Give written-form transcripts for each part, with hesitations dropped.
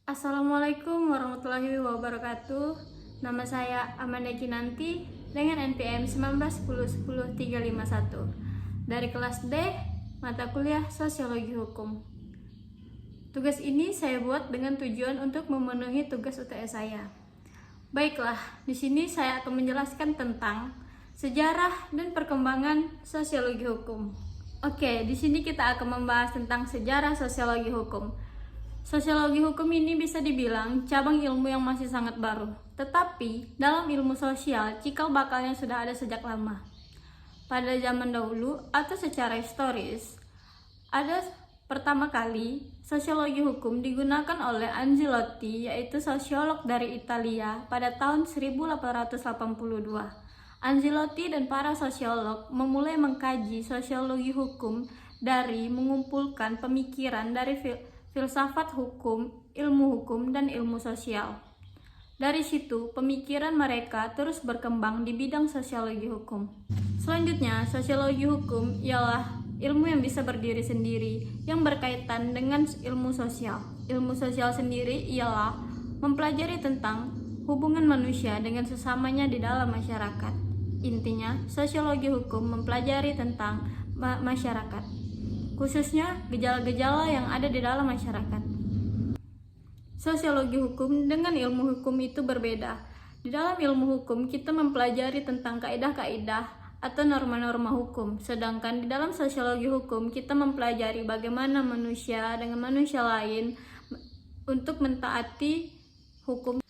Assalamualaikum warahmatullahi wabarakatuh. Nama saya Amanda Kinanti dengan NPM 1910100351 dari kelas D, mata kuliah Sosiologi Hukum. Tugas ini saya buat dengan tujuan untuk memenuhi tugas UTS saya. Baiklah, di sini saya akan menjelaskan tentang sejarah dan perkembangan sosiologi hukum. Oke, di sini kita akan membahas tentang sejarah sosiologi hukum. Sosiologi hukum ini bisa dibilang cabang ilmu yang masih sangat baru, tetapi dalam ilmu sosial cikal bakalnya sudah ada sejak lama. Pada zaman dahulu atau secara historis, ada pertama kali sosiologi hukum digunakan oleh Angelotti, yaitu sosiolog dari Italia pada tahun 1882. Angelotti dan para sosiolog memulai mengkaji sosiologi hukum dari mengumpulkan pemikiran dari filsafat hukum, ilmu hukum, dan ilmu sosial. Dari situ, pemikiran mereka terus berkembang di bidang sosiologi hukum. Selanjutnya, sosiologi hukum ialah ilmu yang bisa berdiri sendiri, yang berkaitan dengan ilmu sosial. Ilmu sosial sendiri ialah mempelajari tentang hubungan manusia dengan sesamanya di dalam masyarakat. Intinya, sosiologi hukum mempelajari tentang masyarakat, khususnya gejala-gejala yang ada di dalam masyarakat. Sosiologi hukum dengan ilmu hukum itu berbeda. Di dalam ilmu hukum kita mempelajari tentang kaidah-kaidah atau norma-norma hukum, sedangkan di dalam sosiologi hukum kita mempelajari bagaimana manusia dengan manusia lain untuk mentaati hukum.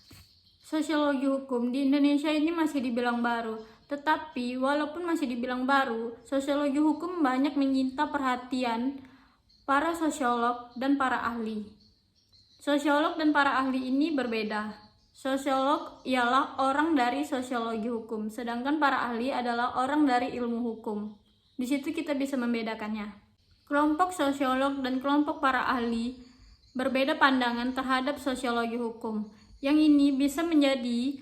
Sosiologi hukum di Indonesia ini masih dibilang baru, tetapi walaupun masih dibilang baru, sosiologi hukum banyak menyita perhatian para sosiolog dan para ahli. Sosiolog dan para ahli ini berbeda. Sosiolog ialah orang dari sosiologi hukum, sedangkan para ahli adalah orang dari ilmu hukum. Di situ kita bisa membedakannya. Kelompok sosiolog dan kelompok para ahli berbeda pandangan terhadap sosiologi hukum. Yang ini bisa menjadi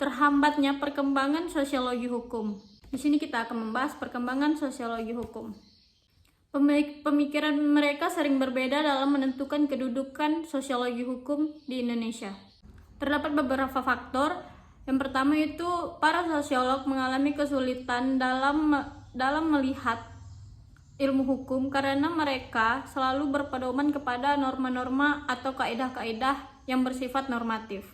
terhambatnya perkembangan sosiologi hukum. Di sini kita akan membahas perkembangan sosiologi hukum. Pemikiran mereka sering berbeda dalam menentukan kedudukan sosiologi hukum di Indonesia. Terdapat beberapa faktor. Yang pertama itu para sosiolog mengalami kesulitan dalam melihat ilmu hukum karena mereka selalu berpedoman kepada norma-norma atau kaidah-kaidah yang bersifat normatif.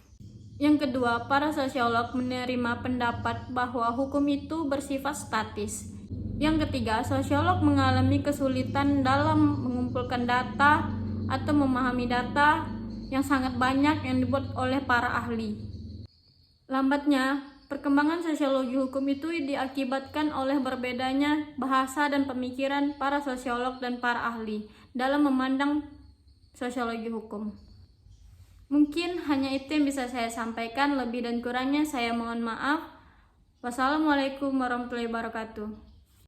Yang kedua, para sosiolog menerima pendapat bahwa hukum itu bersifat statis. Yang ketiga, sosiolog mengalami kesulitan dalam mengumpulkan data atau memahami data yang sangat banyak yang dibuat oleh para ahli. Lambatnya, perkembangan sosiologi hukum itu diakibatkan oleh berbedanya bahasa dan pemikiran para sosiolog dan para ahli dalam memandang sosiologi hukum. Mungkin hanya itu yang bisa saya sampaikan, lebih dan kurangnya saya mohon maaf. Wassalamualaikum warahmatullahi wabarakatuh.